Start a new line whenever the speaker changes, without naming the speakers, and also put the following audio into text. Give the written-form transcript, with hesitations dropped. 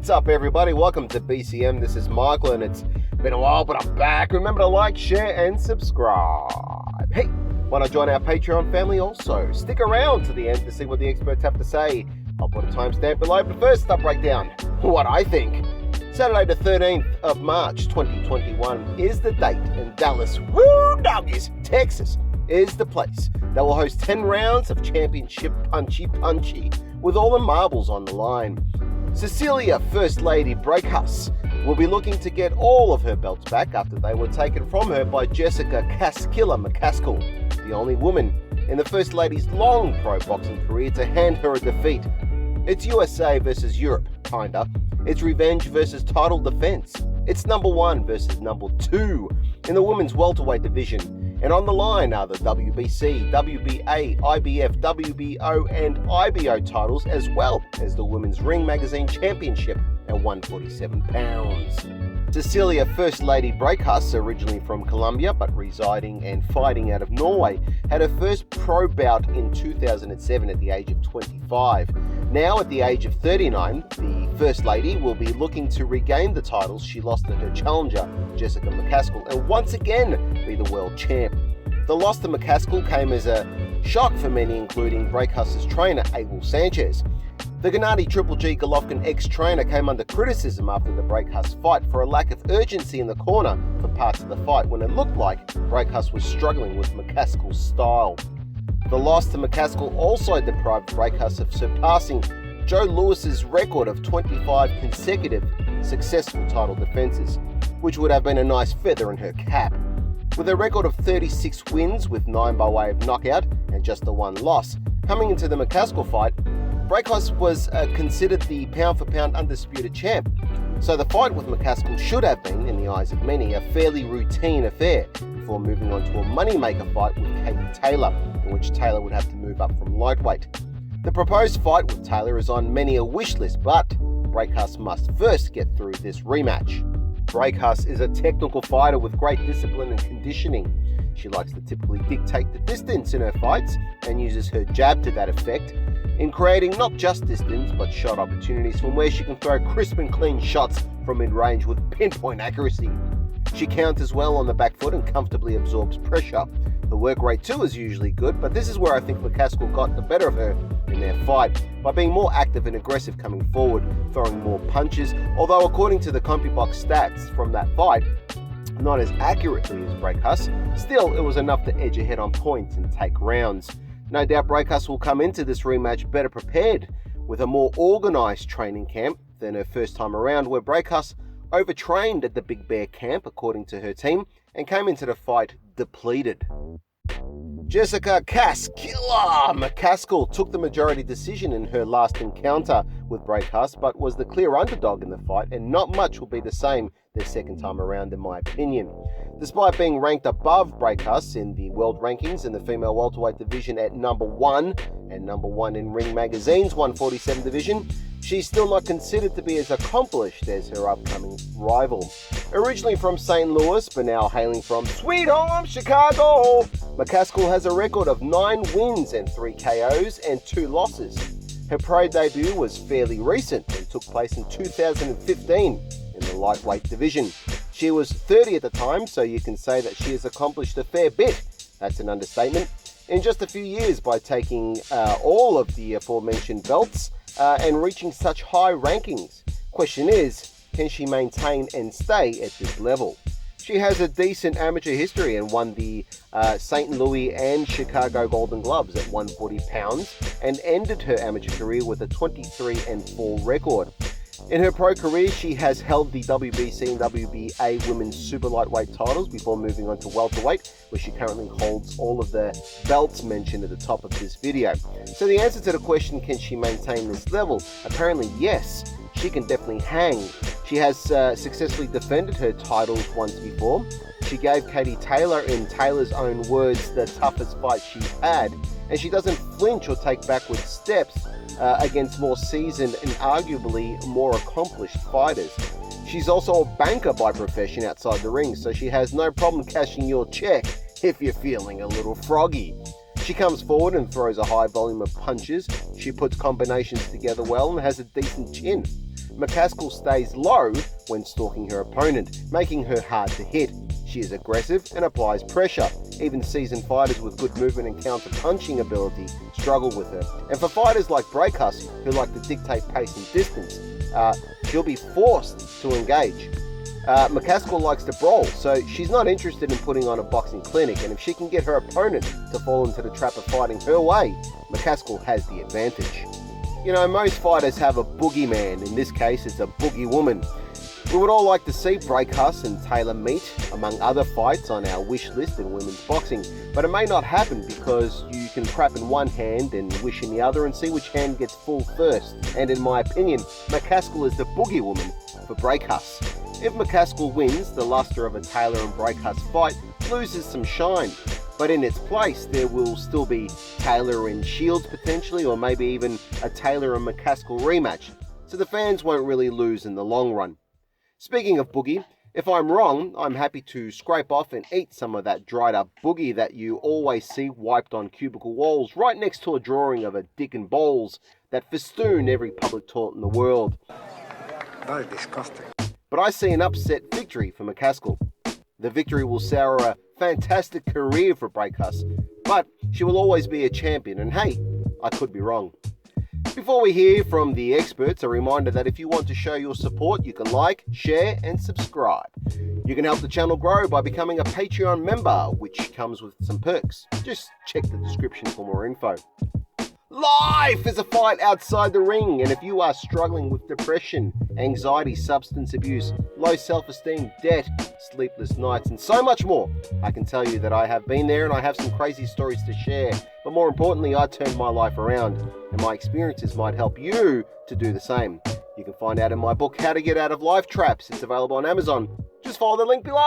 What's up, everybody? Welcome to BCM. This is Michael, and it's been a while, but I'm back. Remember to like, share, and subscribe. Hey, why not join our Patreon family also? Stick around to the end to see what the experts have to say. I'll put a timestamp below, but first I'll break down what I think. Saturday the 13th of March 2021 is the date, and Dallas, woo doggies, Texas, is the place that will host 10 rounds of championship punchy with all the marbles on the line. Cecilia First Lady Braekhus will be looking to get all of her belts back after they were taken from her by Jessica McCaskill, the only woman in the First Lady's long pro boxing career to hand her a defeat. It's USA versus Europe, kinda. It's revenge versus title defense. It's number 1 versus number 2 in the women's welterweight division. And on the line are the WBC, WBA, IBF, WBO and IBO titles, as well as the Women's Ring Magazine Championship at 147 pounds. Cecilia First Lady Braekhus, originally from Colombia but residing and fighting out of Norway, had her first pro bout in 2007 at the age of 25. Now at the age of 39, the First Lady will be looking to regain the titles she lost to her challenger, Jessica McCaskill, and once again be the world champ. The loss to McCaskill came as a shock for many, including Braekhus' trainer, Abel Sanchez. The Gennady Triple G Golovkin ex-trainer came under criticism after the Braekhus fight for a lack of urgency in the corner for parts of the fight when it looked like Braekhus was struggling with McCaskill's style. The loss to McCaskill also deprived Braekhus of surpassing Joe Louis's record of 25 consecutive successful title defenses, which would have been a nice feather in her cap. With a record of 36 wins with 9 by way of knockout and just the 1 loss, coming into the McCaskill fight, Braekhus was considered the pound-for-pound undisputed champ. So the fight with McCaskill should have been, in the eyes of many, a fairly routine affair before moving on to a moneymaker fight with Katie Taylor, in which Taylor would have to move up from lightweight. The proposed fight with Taylor is on many a wish list, but Braekhus must first get through this rematch. Braekhus is a technical fighter with great discipline and conditioning. She likes to typically dictate the distance in her fights and uses her jab to that effect, in creating not just distance but shot opportunities from where she can throw crisp and clean shots from mid-range with pinpoint accuracy. She counters well on the back foot and comfortably absorbs pressure. Her work rate too is usually good, but this is where I think McCaskill got the better of her in their fight, by being more active and aggressive coming forward, throwing more punches, although according to the CompuBox stats from that fight, not as accurately as Braekhus, still it was enough to edge ahead on points and take rounds. No doubt Braekhus will come into this rematch better prepared, with a more organised training camp than her first time around, where Braekhus overtrained at the Big Bear camp, according to her team, and came into the fight depleted. Jessica McCaskill took the majority decision in her last encounter with Braekhus, but was the clear underdog in the fight, and not much will be the same their second time around, in my opinion. Despite being ranked above Braekhus in the world rankings in the female welterweight division at number 1 and number 1 in Ring Magazine's 147 division, she's still not considered to be as accomplished as her upcoming rival. Originally from St. Louis, but now hailing from Sweet Home, Chicago, McCaskill has a record of 9 wins and 3 KOs and 2 losses. Her pro debut was fairly recent and took place in 2015 in the lightweight division. She was 30 at the time, so you can say that she has accomplished a fair bit. That's an understatement. In just a few years, by taking all of the aforementioned belts and reaching such high rankings. Question is, can she maintain and stay at this level? She has a decent amateur history and won the St. Louis and Chicago Golden Gloves at 140 pounds and ended her amateur career with a 23-4 record. In her pro career, she has held the WBC and WBA women's super lightweight titles before moving on to welterweight, where she currently holds all of the belts mentioned at the top of this video. So the answer to the question, can she maintain this level? Apparently yes, she can definitely hang. She has successfully defended her titles once before. She gave Katie Taylor, in Taylor's own words, the toughest fight she's had, and she doesn't flinch or take backward steps against more seasoned and arguably more accomplished fighters. She's also a banker by profession outside the ring, so she has no problem cashing your check if you're feeling a little froggy. She comes forward and throws a high volume of punches. She puts combinations together well and has a decent chin. McCaskill stays low when stalking her opponent, making her hard to hit. She is aggressive and applies pressure. Even seasoned fighters with good movement and counter-punching ability struggle with her. And for fighters like Braekhus, who like to dictate pace and distance, she'll be forced to engage. McCaskill likes to brawl, so she's not interested in putting on a boxing clinic, and if she can get her opponent to fall into the trap of fighting her way, McCaskill has the advantage. You know, most fighters have a boogeyman. In this case, it's a boogie woman. We would all like to see Braekhus and Taylor meet, among other fights on our wish list in women's boxing, but it may not happen because you can crap in one hand and wish in the other and see which hand gets full first. And in my opinion, McCaskill is the boogie woman for Braekhus. If McCaskill wins, the luster of a Taylor and Braekhus fight loses some shine, but in its place there will still be Taylor and Shields potentially, or maybe even a Taylor and McCaskill rematch, so the fans won't really lose in the long run. Speaking of boogie, if I'm wrong, I'm happy to scrape off and eat some of that dried up boogie that you always see wiped on cubicle walls right next to a drawing of a dick and balls that festoon every public toilet in the world.
That is disgusting.
But I see an upset victory for McCaskill. The victory will sour a fantastic career for Braekhus, but she will always be a champion, and hey, I could be wrong. Before we hear from the experts, a reminder that if you want to show your support, you can like, share, and subscribe. You can help the channel grow by becoming a Patreon member, which comes with some perks. Just check the description for more info. Life is a fight outside the ring, and if you are struggling with depression, anxiety, substance abuse, low self-esteem, debt, sleepless nights, and so much more, I can tell you that I have been there and I have some crazy stories to share. But more importantly, I turned my life around, and my experiences might help you to do the same. You can find out in my book, How to Get Out of Life Traps. It's available on Amazon. Just follow the link below.